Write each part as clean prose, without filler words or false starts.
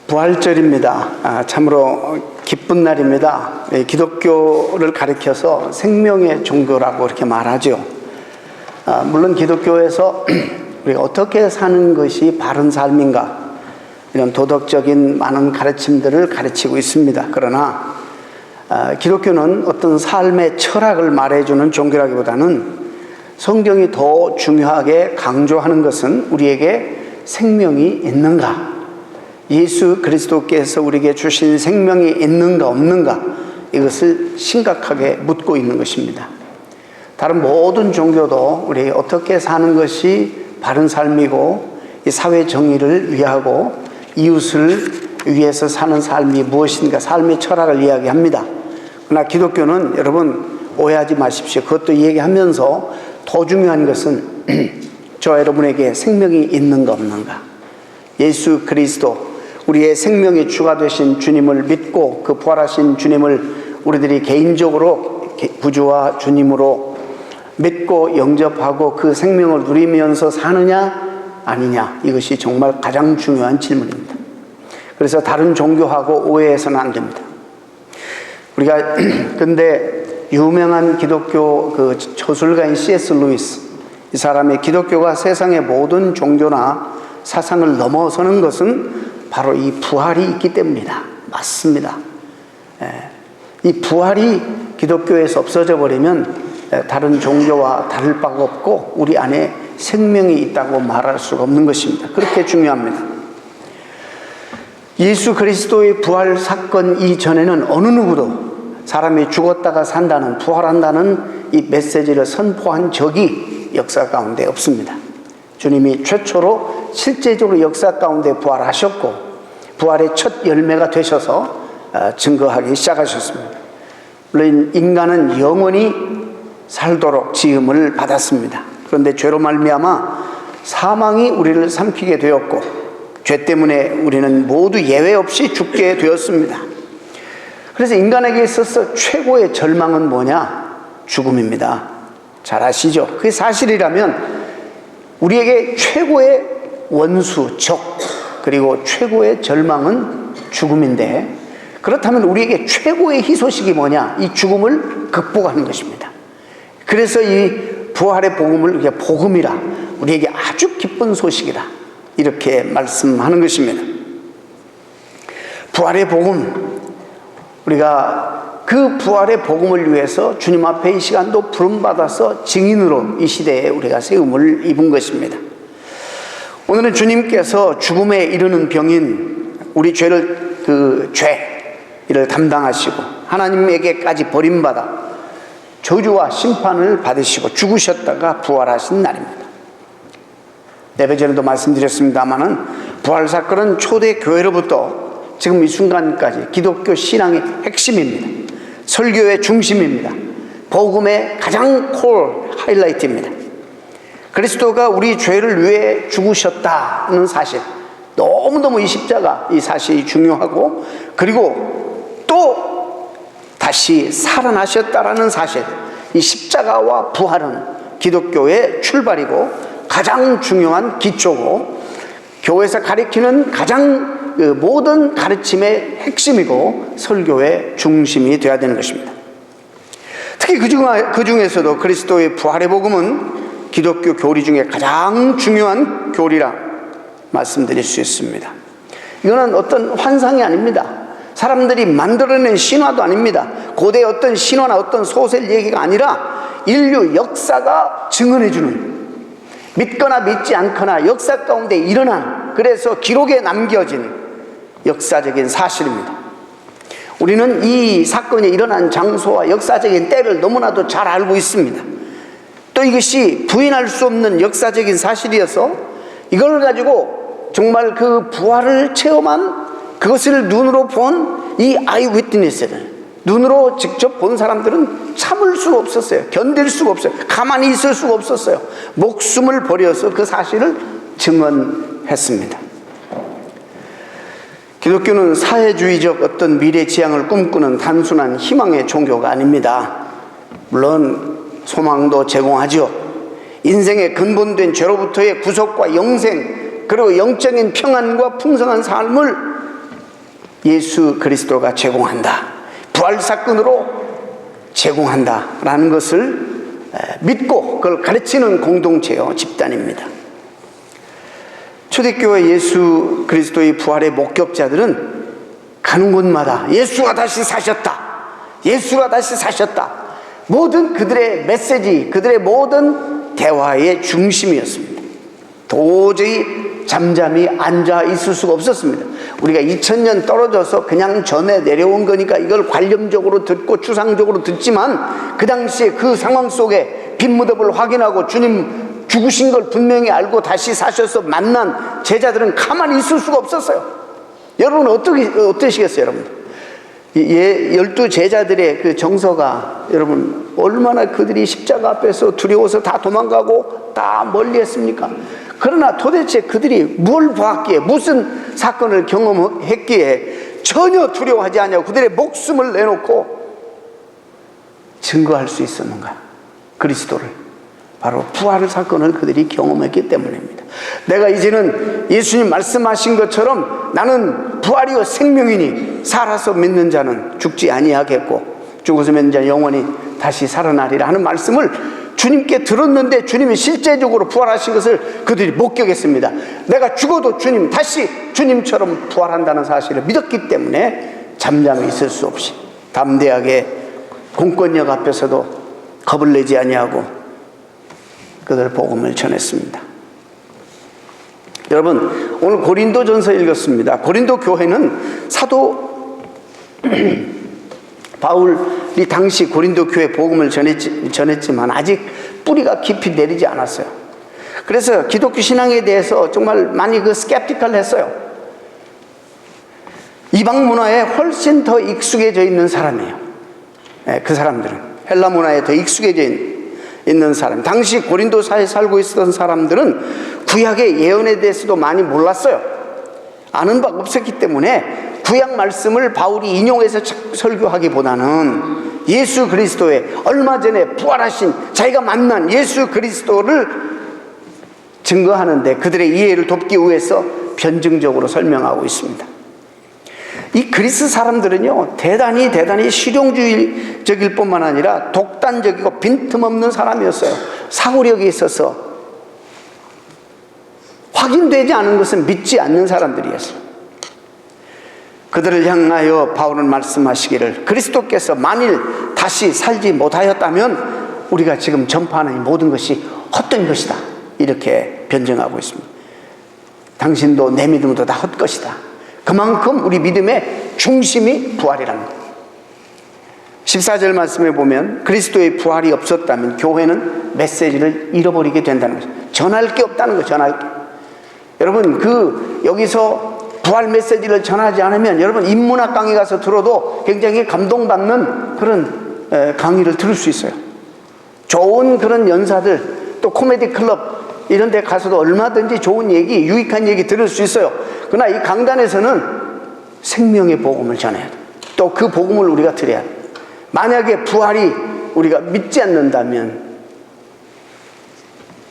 부활절입니다. 참으로 기쁜 날입니다. 기독교를 가리켜서 생명의 종교라고 이렇게 말하죠. 물론 기독교에서 우리가 어떻게 사는 것이 바른 삶인가, 이런 도덕적인 많은 가르침들을 가르치고 있습니다. 그러나 기독교는 어떤 삶의 철학을 말해주는 종교라기보다는 성경이 더 중요하게 강조하는 것은 우리에게 생명이 있는가, 예수 그리스도께서 우리에게 주신 생명이 있는가 없는가, 이것을 심각하게 묻고 있는 것입니다. 다른 모든 종교도 우리 어떻게 사는 것이 바른 삶이고 이 사회 정의를 위하고 이웃을 위해서 사는 삶이 무엇인가, 삶의 철학을 이야기합니다. 그러나 기독교는, 여러분 오해하지 마십시오, 그것도 이야기하면서 더 중요한 것은 저와 여러분에게 생명이 있는가 없는가, 예수 그리스도 우리의 생명의 주가 되신 주님을 믿고 그 부활하신 주님을 우리들이 개인적으로 구주와 주님으로 믿고 영접하고 그 생명을 누리면서 사느냐 아니냐, 이것이 정말 가장 중요한 질문입니다. 그래서 다른 종교하고 오해해서는 안 됩니다. 우리가 근데 유명한 기독교 그 저술가인 C.S. 루이스, 이 사람의 기독교가 세상의 모든 종교나 사상을 넘어서는 것은 바로 이 부활이 있기 때문이다. 맞습니다. 이 부활이 기독교에서 없어져 버리면 다른 종교와 다를 바가 없고 우리 안에 생명이 있다고 말할 수가 없는 것입니다. 그렇게 중요합니다. 예수 그리스도의 부활 사건 이전에는 어느 누구도 사람이 죽었다가 산다는, 부활한다는 이 메시지를 선포한 적이 역사 가운데 없습니다. 주님이 최초로 실제적으로 역사 가운데 부활하셨고 부활의 첫 열매가 되셔서 증거하기 시작하셨습니다. 물론 인간은 영원히 살도록 지음을 받았습니다. 그런데 죄로 말미암아 사망이 우리를 삼키게 되었고 죄 때문에 우리는 모두 예외 없이 죽게 되었습니다. 그래서 인간에게 있어서 최고의 절망은 뭐냐? 죽음입니다. 잘 아시죠? 그게 사실이라면 우리에게 최고의 원수, 적, 그리고 최고의 절망은 죽음인데, 그렇다면 우리에게 최고의 희소식이 뭐냐? 이 죽음을 극복하는 것입니다. 그래서 이 부활의 복음을 우리가 복음이라, 우리에게 아주 기쁜 소식이다, 이렇게 말씀하는 것입니다. 부활의 복음, 우리가 그 부활의 복음을 위해서 주님 앞에 이 시간도 부름받아서 증인으로 이 시대에 우리가 세움을 입은 것입니다. 오늘은 주님께서 죽음에 이르는 병인 우리 죄를 담당하시고 하나님에게까지 버림받아 저주와 심판을 받으시고 죽으셨다가 부활하신 날입니다. 예배 전에도 말씀드렸습니다마는 부활 사건은 초대 교회로부터 지금 이 순간까지 기독교 신앙의 핵심입니다. 설교의 중심입니다. 복음의 가장 콜 하이라이트입니다. 그리스도가 우리 죄를 위해 죽으셨다는 사실, 너무너무 이 십자가, 이 사실이 중요하고, 그리고 또 다시 살아나셨다라는 사실, 이 십자가와 부활은 기독교의 출발이고 가장 중요한 기초고 교회에서 가리키는 가장 모든 가르침의 핵심이고 설교의 중심이 되어야 되는 것입니다. 특히 그 중에서도 그리스도의 부활의 복음은 기독교 교리 중에 가장 중요한 교리라 말씀드릴 수 있습니다. 이거는 어떤 환상이 아닙니다. 사람들이 만들어낸 신화도 아닙니다. 고대 어떤 신화나 어떤 소설 얘기가 아니라 인류 역사가 증언해주는, 믿거나 믿지 않거나 역사 가운데 일어난, 그래서 기록에 남겨진 역사적인 사실입니다. 우리는 이 사건이 일어난 장소와 역사적인 때를 너무나도 잘 알고 있습니다. 또 이것이 부인할 수 없는 역사적인 사실이어서 이걸 가지고 정말 그 부활을 체험한, 그것을 눈으로 본 이 아이 위트니스들, 눈으로 직접 본 사람들은 참을 수가 없었어요. 견딜 수가 없어요. 가만히 있을 수가 없었어요. 목숨을 버려서 그 사실을 증언했습니다. 기독교는 사회주의적 어떤 미래 지향을 꿈꾸는 단순한 희망의 종교가 아닙니다. 물론 소망도 제공하죠. 인생의 근본된 죄로부터의 구속과 영생, 그리고 영적인 평안과 풍성한 삶을 예수 그리스도가 제공한다. 부활 사건으로 제공한다라는 것을 믿고 그걸 가르치는 공동체요, 집단입니다. 초대교회 예수 그리스도의 부활의 목격자들은 가는 곳마다 예수가 다시 사셨다, 예수가 다시 사셨다, 모든 그들의 메시지, 그들의 모든 대화의 중심이었습니다. 도저히 잠잠히 앉아 있을 수가 없었습니다. 우리가 2000년 떨어져서 그냥 전해 내려온 거니까 이걸 관념적으로 듣고 추상적으로 듣지만, 그 당시에 그 상황 속에 빈 무덤을 확인하고 주님 죽으신 걸 분명히 알고 다시 사셔서 만난 제자들은 가만히 있을 수가 없었어요. 여러분 어떠시겠어요? 여러분, 12 제자들의 그 정서가, 여러분 얼마나 그들이 십자가 앞에서 두려워서 다 도망가고 다 멀리 했습니까? 그러나 도대체 그들이 뭘 보았기에, 무슨 사건을 경험했기에 전혀 두려워하지 않냐고 그들의 목숨을 내놓고 증거할 수 있었는가? 그리스도를, 바로 부활 사건을 그들이 경험했기 때문입니다. 내가 이제는 예수님 말씀하신 것처럼 나는 부활이요 생명이니 살아서 믿는 자는 죽지 아니하겠고 죽어서 믿는 자는 영원히 다시 살아나리라 하는 말씀을 주님께 들었는데, 주님이 실제적으로 부활하신 것을 그들이 목격했습니다. 내가 죽어도 주님, 다시 주님처럼 부활한다는 사실을 믿었기 때문에 잠잠히 있을 수 없이 담대하게 공권력 앞에서도 겁을 내지 아니하고 그들 복음을 전했습니다. 여러분, 오늘 고린도전서 읽었습니다. 고린도 교회는 사도 바울이 당시 고린도 교회 복음을 전했지만 아직 뿌리가 깊이 내리지 않았어요. 그래서 기독교 신앙에 대해서 정말 많이 스캡티컬 했어요. 이방 문화에 훨씬 더 익숙해져 있는 사람이에요. 그 사람들은 헬라 문화에 더 익숙해져 있는 사람. 당시 고린도사에 살고 있었던 사람들은 구약의 예언에 대해서도 많이 몰랐어요. 아는 바가 없었기 때문에 구약 말씀을 바울이 인용해서 설교하기보다는 예수 그리스도의 얼마 전에 부활하신, 자기가 만난 예수 그리스도를 증거하는데 그들의 이해를 돕기 위해서 변증적으로 설명하고 있습니다. 이 그리스 사람들은요, 대단히 실용주의적일 뿐만 아니라 독단적이고 빈틈없는 사람이었어요. 사고력이 있어서 확인되지 않은 것은 믿지 않는 사람들이었어요. 그들을 향하여 바울은 말씀하시기를, 그리스도께서 만일 다시 살지 못하였다면 우리가 지금 전파하는 이 모든 것이 헛된 것이다, 이렇게 변증하고 있습니다. 당신도 내 믿음도 다 헛것이다. 그만큼 우리 믿음의 중심이 부활이라는 거예요. 14절 말씀에 보면 그리스도의 부활이 없었다면 교회는 메시지를 잃어버리게 된다는 거죠. 전할 게 없다는 거죠. 전할 게. 여러분, 여기서 부활 메시지를 전하지 않으면 여러분 인문학 강의 가서 들어도 굉장히 감동받는 그런 강의를 들을 수 있어요. 좋은 그런 연사들, 또 코미디 클럽 이런 데 가서도 얼마든지 좋은 얘기, 유익한 얘기 들을 수 있어요. 그러나 이 강단에서는 생명의 복음을 전해야 돼. 또 그 복음을 우리가 드려야 돼. 만약에 부활이 우리가 믿지 않는다면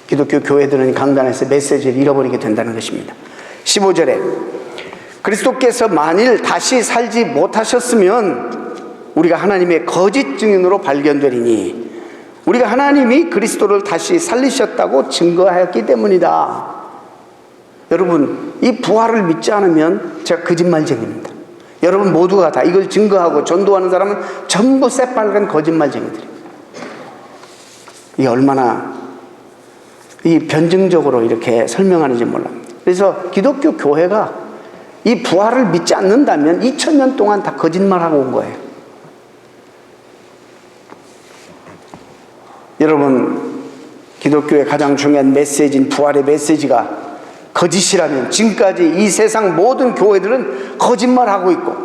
기독교 교회들은 강단에서 메시지를 잃어버리게 된다는 것입니다. 15절에 그리스도께서 만일 다시 살지 못하셨으면 우리가 하나님의 거짓 증인으로 발견되리니 우리가 하나님이 그리스도를 다시 살리셨다고 증거하였기 때문이다. 여러분, 이 부활을 믿지 않으면 제가 거짓말쟁이입니다. 여러분 모두가 다 이걸 증거하고 전도하는 사람은 전부 새빨간 거짓말쟁이들입니다. 이게 얼마나 이 변증적으로 이렇게 설명하는지 몰라요. 그래서 기독교 교회가 이 부활을 믿지 않는다면 2000년 동안 다 거짓말하고 온 거예요. 여러분, 기독교의 가장 중요한 메시지인 부활의 메시지가 거짓이라면 지금까지 이 세상 모든 교회들은 거짓말하고 있고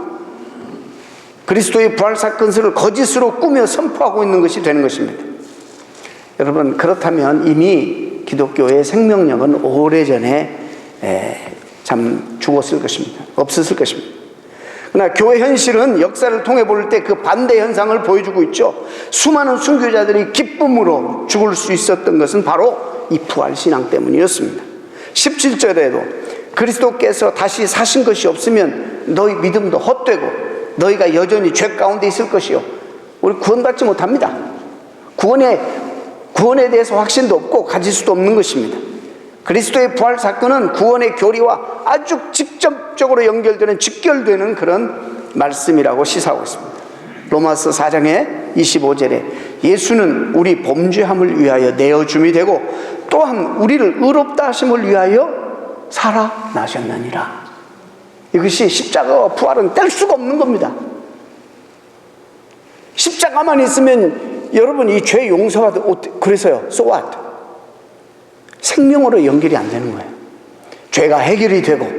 그리스도의 부활 사건을 거짓으로 꾸며 선포하고 있는 것이 되는 것입니다. 여러분, 그렇다면 이미 기독교의 생명력은 오래전에 참 죽었을 것입니다. 없었을 것입니다. 그러나 교회 현실은 역사를 통해 볼 때 그 반대 현상을 보여주고 있죠. 수많은 순교자들이 기쁨으로 죽을 수 있었던 것은 바로 이 부활 신앙 때문이었습니다. 17절에도 그리스도께서 다시 사신 것이 없으면 너희 믿음도 헛되고 너희가 여전히 죄 가운데 있을 것이요. 우리 구원받지 못합니다. 구원에 대해서 확신도 없고 가질 수도 없는 것입니다. 그리스도의 부활 사건은 구원의 교리와 아주 직접적으로 연결되는, 직결되는 그런 말씀이라고 시사하고 있습니다. 로마서 4장의 25절에 예수는 우리 범죄함을 위하여 내어줌이 되고 또한 우리를 의롭다 하심을 위하여 살아나셨느니라. 이것이 십자가와 부활은 뗄 수가 없는 겁니다. 십자가만 있으면 여러분 이 죄 용서가 그래서요. So what? 생명으로 연결이 안 되는 거예요. 죄가 해결이 되고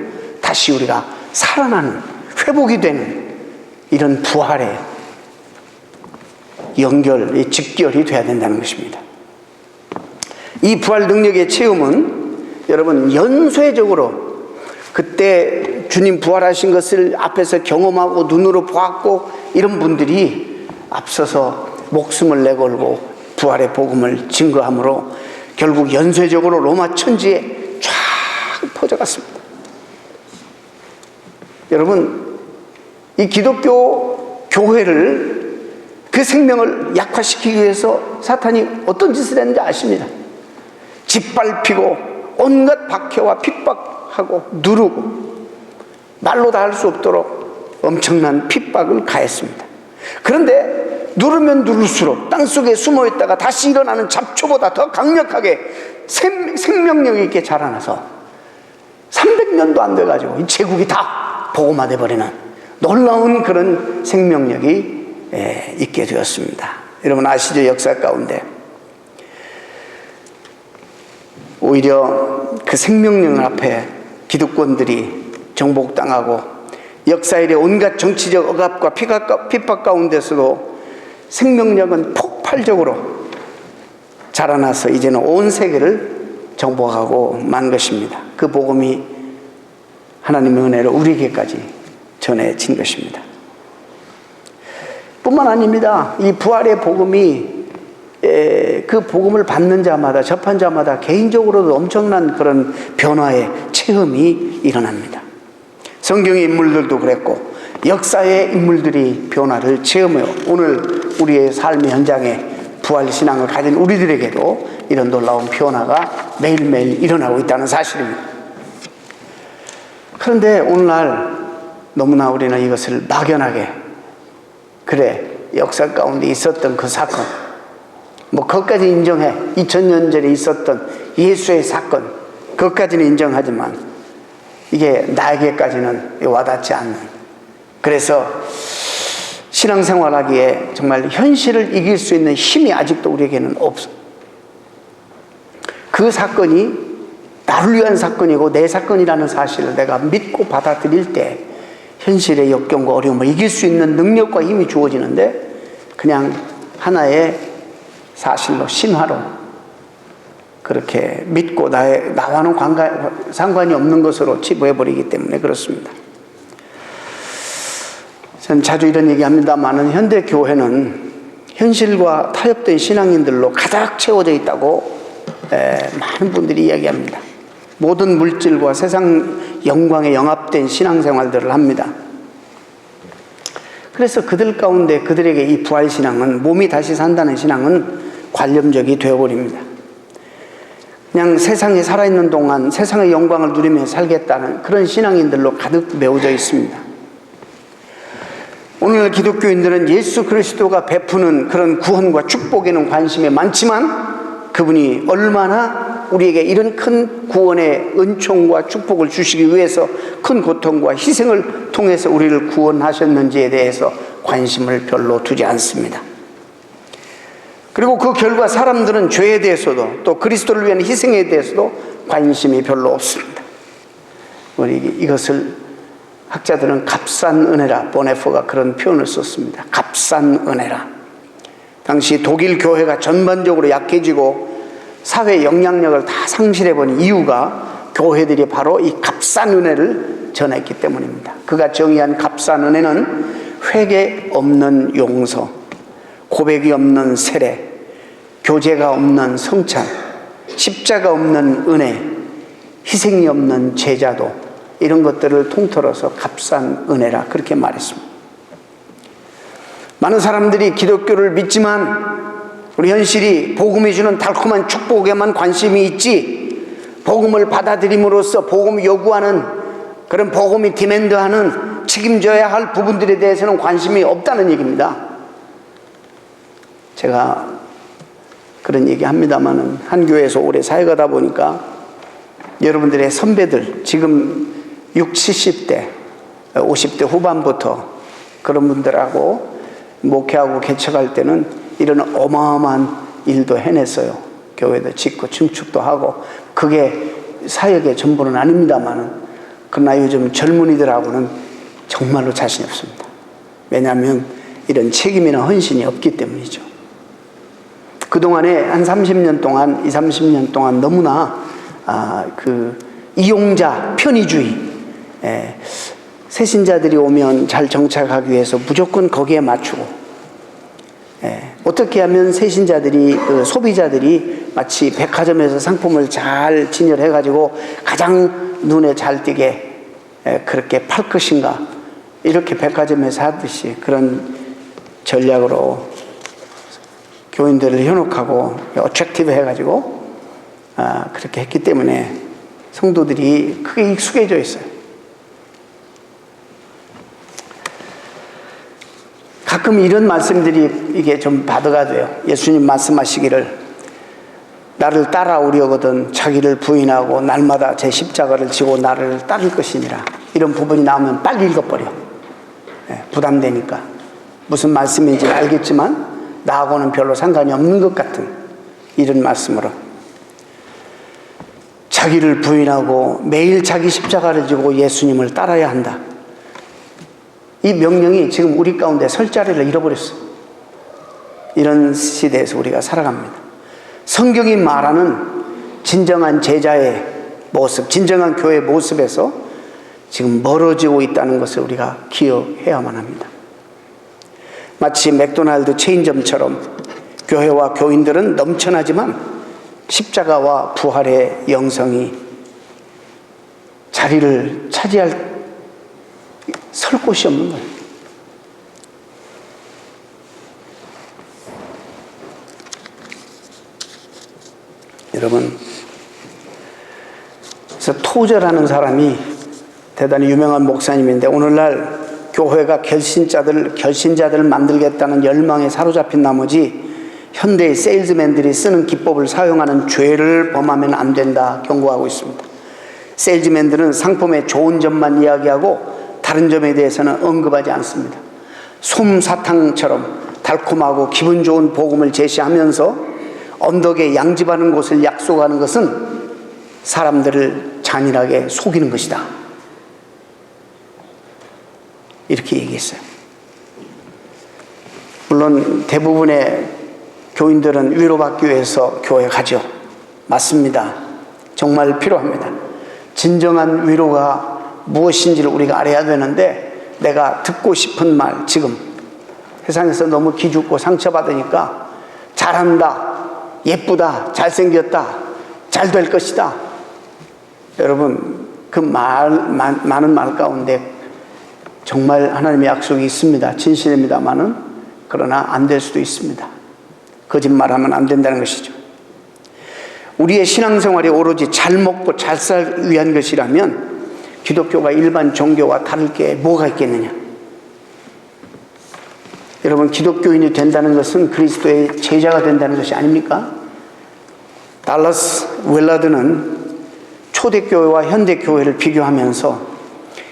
다시 우리가 살아나는, 회복이 되는 이런 부활의 연결, 직결이 돼야 된다는 것입니다. 이 부활 능력의 체험은 여러분 연쇄적으로 그때 주님 부활하신 것을 앞에서 경험하고 눈으로 보았고 이런 분들이 앞서서 목숨을 내걸고 부활의 복음을 증거함으로 결국 연쇄적으로 로마 천지에 쫙 퍼져갔습니다. 여러분, 이 기독교 교회를, 그 생명을 약화시키기 위해서 사탄이 어떤 짓을 했는지 아십니다. 짓밟히고 온갖 박해와 핍박하고 누르고 말로 다 할 수 없도록 엄청난 핍박을 가했습니다. 그런데 누르면 누를수록 땅속에 숨어있다가 다시 일어나는 잡초보다 더 강력하게 생명력 있게 자라나서 300년도 안 돼가지고 이 제국이 다 복음화돼 버리는 놀라운 그런 생명력이 있게 되었습니다. 여러분 아시죠? 역사 가운데 오히려 그 생명력 앞에 기득권들이 정복당하고 역사일의 온갖 정치적 억압과 핍박 가운데서도 생명력은 폭발적으로 자라나서 이제는 온 세계를 정복하고 만 것입니다. 그 복음이 하나님의 은혜로 우리에게까지 전해진 것입니다. 뿐만 아닙니다. 이 부활의 복음이 그 복음을 받는 자마다, 접한 자마다 개인적으로도 엄청난 그런 변화의 체험이 일어납니다. 성경의 인물들도 그랬고 역사의 인물들이 변화를 체험해요. 오늘 우리의 삶의 현장에 부활신앙을 가진 우리들에게도 이런 놀라운 변화가 매일매일 일어나고 있다는 사실입니다. 그런데 오늘날 너무나 우리는 이것을 막연하게, 그래 역사 가운데 있었던 그 사건, 뭐 그것까지 인정해, 2000년 전에 있었던 예수의 사건, 그것까지는 인정하지만 이게 나에게까지는 와닿지 않는, 그래서 신앙생활하기에 정말 현실을 이길 수 있는 힘이 아직도 우리에게는 없어. 그 사건이 나를 위한 사건이고 내 사건이라는 사실을 내가 믿고 받아들일 때 현실의 역경과 어려움을 이길 수 있는 능력과 힘이 주어지는데 그냥 하나의 사실로, 신화로 그렇게 믿고 나와는 상관이 없는 것으로 치부해버리기 때문에 그렇습니다. 저는 자주 이런 얘기합니다만 현대 교회는 현실과 타협된 신앙인들로 가득 채워져 있다고 많은 분들이 이야기합니다. 모든 물질과 세상 영광에 영합된 신앙생활들을 합니다. 그래서 그들 가운데 그들에게 이 부활신앙은, 몸이 다시 산다는 신앙은 관념적이 되어버립니다. 그냥 세상에 살아있는 동안 세상의 영광을 누리며 살겠다는 그런 신앙인들로 가득 메워져 있습니다. 오늘 기독교인들은 예수 그리스도가 베푸는 그런 구원과 축복에는 관심이 많지만 그분이 얼마나 우리에게 이런 큰 구원의 은총과 축복을 주시기 위해서 큰 고통과 희생을 통해서 우리를 구원하셨는지에 대해서 관심을 별로 두지 않습니다. 그리고 그 결과 사람들은 죄에 대해서도 또 그리스도를 위한 희생에 대해서도 관심이 별로 없습니다. 우리 이것을 학자들은 값싼 은혜라, 보네포가 그런 표현을 썼습니다. 값싼 은혜라. 당시 독일 교회가 전반적으로 약해지고 사회 영향력을 다 상실해버린 이유가 교회들이 바로 이 값싼 은혜를 전했기 때문입니다. 그가 정의한 값싼 은혜는 회개 없는 용서, 고백이 없는 세례, 교제가 없는 성찬, 십자가 없는 은혜, 희생이 없는 제자도, 이런 것들을 통틀어서 값싼 은혜라 그렇게 말했습니다. 많은 사람들이 기독교를 믿지만 우리 현실이 복음이 주는 달콤한 축복에만 관심이 있지, 복음을 받아들임으로써 복음을 요구하는 그런 복음이 디맨드하는 책임져야 할 부분들에 대해서는 관심이 없다는 얘기입니다. 제가 그런 얘기 합니다만은 한 교회에서 오래 사역하다 보니까 여러분들의 선배들, 지금 60, 70대, 50대 후반부터 그런 분들하고 목회하고 개척할 때는 이런 어마어마한 일도 해냈어요. 교회도 짓고 증축도 하고. 그게 사역의 전부는 아닙니다만은, 그러나 요즘 젊은이들하고는 정말로 자신이 없습니다. 왜냐하면 이런 책임이나 헌신이 없기 때문이죠. 그동안에 한 30년 동안, 20, 30년 동안 너무나 이용자 편의주의, 새신자들이 오면 잘 정착하기 위해서 무조건 거기에 맞추고, 어떻게 하면 새신자들이, 소비자들이 마치 백화점에서 상품을 잘 진열해가지고 가장 눈에 잘 띄게 그렇게 팔 것인가, 이렇게 백화점에서 하듯이 그런 전략으로 교인들을 현혹하고 어트랙티브 해가지고 그렇게 했기 때문에 성도들이 크게 익숙해져 있어요. 가끔 이런 말씀들이 이게 좀 바드가 돼요. 예수님 말씀하시기를 나를 따라오려거든 자기를 부인하고 날마다 제 십자가를 지고 나를 따를 것이니라. 이런 부분이 나오면 빨리 읽어버려. 부담되니까. 무슨 말씀인지 알겠지만 나하고는 별로 상관이 없는 것 같은 이런 말씀으로. 자기를 부인하고 매일 자기 십자가를 지고 예수님을 따라야 한다. 이 명령이 지금 우리 가운데 설 자리를 잃어버렸어. 이런 시대에서 우리가 살아갑니다. 성경이 말하는 진정한 제자의 모습, 진정한 교회의 모습에서 지금 멀어지고 있다는 것을 우리가 기억해야만 합니다. 마치 맥도날드 체인점처럼 교회와 교인들은 넘쳐나지만 십자가와 부활의 영성이 자리를 차지할 설 곳이 없는 거예요. 여러분, 그래서 토저라는 사람이 대단히 유명한 목사님인데 오늘날 교회가 결신자들을 만들겠다는 열망에 사로잡힌 나머지 현대의 세일즈맨들이 쓰는 기법을 사용하는 죄를 범하면 안 된다 경고하고 있습니다. 세일즈맨들은 상품의 좋은 점만 이야기하고 다른 점에 대해서는 언급하지 않습니다. 솜사탕처럼 달콤하고 기분 좋은 복음을 제시하면서 언덕에 양집하는 곳을 약속하는 것은 사람들을 잔인하게 속이는 것이다. 이렇게 얘기했어요. 물론 대부분의 교인들은 위로받기 위해서 교회 가죠. 맞습니다. 정말 필요합니다. 진정한 위로가 무엇인지를 우리가 알아야 되는데, 내가 듣고 싶은 말, 지금 세상에서 너무 기죽고 상처받으니까 잘한다, 예쁘다, 잘생겼다, 잘 될 것이다. 여러분, 그 많은 말 가운데 정말 하나님의 약속이 있습니다. 진실입니다만은, 그러나 안 될 수도 있습니다. 거짓말하면 안 된다는 것이죠. 우리의 신앙생활이 오로지 잘 먹고 잘 살기 위한 것이라면 기독교가 일반 종교와 다를 게 뭐가 있겠느냐. 여러분, 기독교인이 된다는 것은 그리스도의 제자가 된다는 것이 아닙니까? 달러스 웰라드는 초대교회와 현대교회를 비교하면서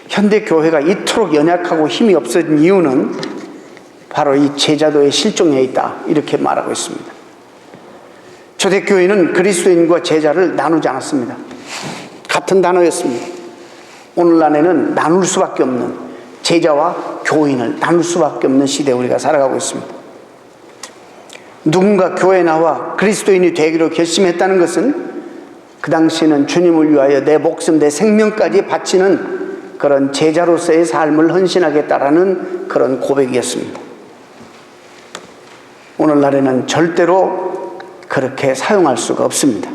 현대교회가 이토록 연약하고 힘이 없어진 이유는 바로 이 제자도의 실종에 있다, 이렇게 말하고 있습니다. 초대교회는 그리스도인과 제자를 나누지 않았습니다. 같은 단어였습니다. 오늘날에는 나눌 수밖에 없는, 제자와 교인을 나눌 수밖에 없는 시대에 우리가 살아가고 있습니다. 누군가 교회에 나와 그리스도인이 되기로 결심했다는 것은 그 당시에는 주님을 위하여 내 목숨, 내 생명까지 바치는 그런 제자로서의 삶을 헌신하겠다라는 그런 고백이었습니다. 오늘날에는 절대로 그렇게 사용할 수가 없습니다.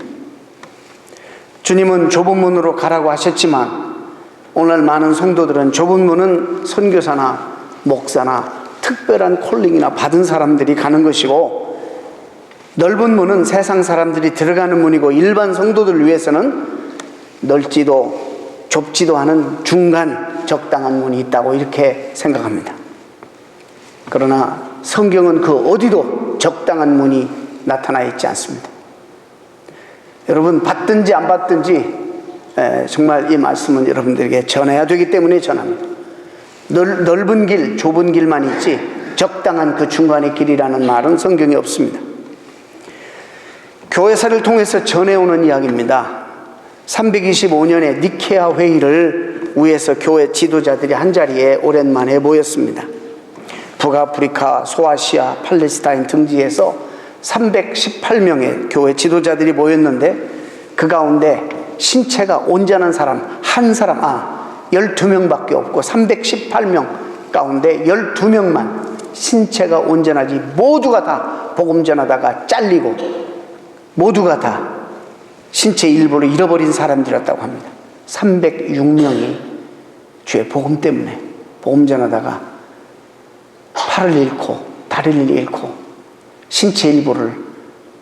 주님은 좁은 문으로 가라고 하셨지만 오늘 많은 성도들은 좁은 문은 선교사나 목사나 특별한 콜링이나 받은 사람들이 가는 것이고, 넓은 문은 세상 사람들이 들어가는 문이고, 일반 성도들을 위해서는 넓지도 좁지도 않은 중간 적당한 문이 있다고 이렇게 생각합니다. 그러나 성경은 그 어디도 적당한 문이 나타나 있지 않습니다. 여러분, 받든지 안 받든지 정말 이 말씀은 여러분들에게 전해야 되기 때문에 전합니다. 넓은 길, 좁은 길만 있지 적당한 그 중간의 길이라는 말은 성경에 없습니다. 교회사를 통해서 전해오는 이야기입니다. 325년에 니케아 회의를 위해서 교회 지도자들이 한자리에 오랜만에 모였습니다. 북아프리카, 소아시아, 팔레스타인 등지에서 318명의 교회 지도자들이 모였는데, 그 가운데 신체가 온전한 사람 12명밖에 없고, 318명 가운데 12명만 신체가 온전하지, 모두가 다 복음 전하다가 잘리고 모두가 다 신체 일부를 잃어버린 사람들이었다고 합니다. 306명이 주의 복음 때문에 복음 전하다가 팔을 잃고 다리를 잃고 신체 일부를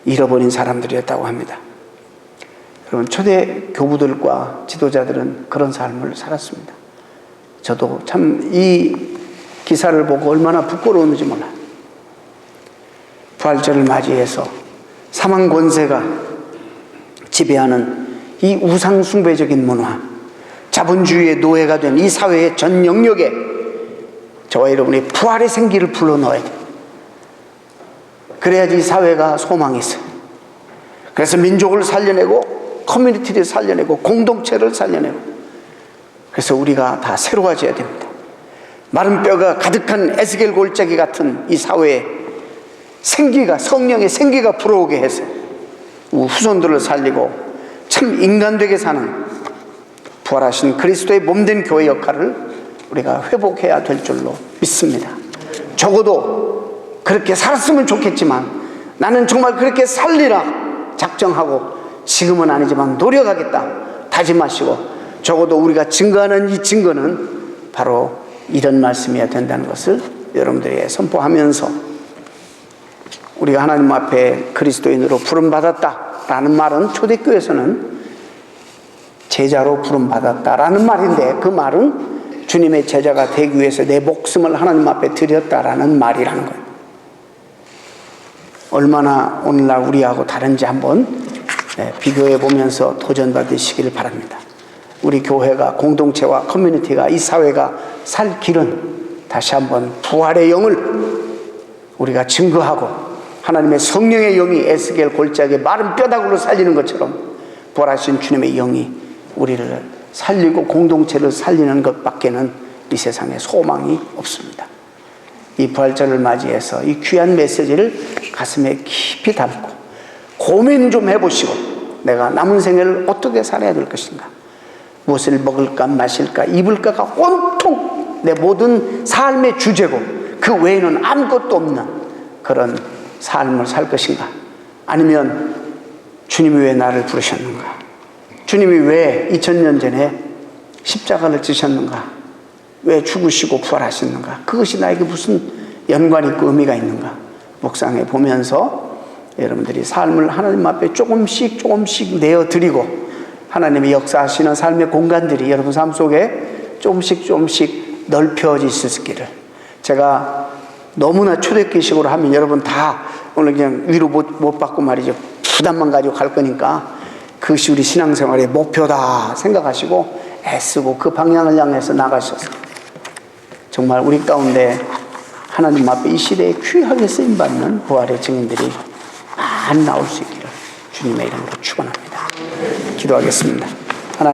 잃어버린 사람들이었다고 합니다. 여러분, 초대 교부들과 지도자들은 그런 삶을 살았습니다. 저도 참 이 기사를 보고 얼마나 부끄러웠는지 몰라요. 부활절을 맞이해서 사망 권세가 지배하는 이 우상 숭배적인 문화, 자본주의의 노예가 된 이 사회의 전 영역에 저와 여러분이 부활의 생기를 불러넣어야 돼요. 그래야지 이 사회가 소망이 있어요. 그래서 민족을 살려내고 커뮤니티를 살려내고 공동체를 살려내고, 그래서 우리가 다 새로워져야 됩니다. 마른 뼈가 가득한 에스겔 골짜기 같은 이 사회에 생기가, 성령의 생기가 불어오게 해서 후손들을 살리고 참 인간되게 사는 부활하신 그리스도의 몸된 교회 역할을 우리가 회복해야 될 줄로 믿습니다. 적어도 그렇게 살았으면 좋겠지만, 나는 정말 그렇게 살리라 작정하고 지금은 아니지만 노력하겠다 다짐하시고, 적어도 우리가 증거하는 이 증거는 바로 이런 말씀이어야 된다는 것을 여러분들에게 선포하면서, 우리가 하나님 앞에 그리스도인으로 부름받았다라는 말은 초대교회에서는 제자로 부름받았다라는 말인데, 그 말은 주님의 제자가 되기 위해서 내 목숨을 하나님 앞에 드렸다라는 말이라는 거예요. 얼마나 오늘날 우리하고 다른지 한번 비교해 보면서 도전받으시기를 바랍니다. 우리 교회가, 공동체와 커뮤니티가, 이 사회가 살 길은 다시 한번 부활의 영을 우리가 증거하고, 하나님의 성령의 영이 에스겔 골짜기에 마른 뼈다구로 살리는 것처럼 부활하신 주님의 영이 우리를 살리고 공동체를 살리는 것밖에는 이 세상에 소망이 없습니다. 이 부활절을 맞이해서 이 귀한 메시지를 가슴에 깊이 담고 고민 좀 해보시고, 내가 남은 생애를 어떻게 살아야 될 것인가, 무엇을 먹을까 마실까 입을까가 온통 내 모든 삶의 주제고, 그 외에는 아무것도 없는 그런 삶을 살 것인가, 아니면 주님이 왜 나를 부르셨는가, 주님이 왜 2000년 전에 십자가를 지셨는가, 왜 죽으시고 부활하셨는가, 그것이 나에게 무슨 연관이 있고 의미가 있는가 묵상해 보면서 여러분들이 삶을 하나님 앞에 조금씩 내어드리고, 하나님이 역사하시는 삶의 공간들이 여러분 삶 속에 조금씩 넓혀질 수 있기를, 제가 너무나 초대교식으로 하면 여러분 다 오늘 그냥 위로 못 받고 말이죠, 부담만 가지고 갈 거니까 그것이 우리 신앙생활의 목표다 생각하시고 애쓰고 그 방향을 향해서 나가셔서 정말 우리 가운데 하나님 앞에 이 시대에 귀하게 쓰임받는 부활의 증인들이 많이 나올 수 있기를 주님의 이름으로 축원합니다. 기도하겠습니다.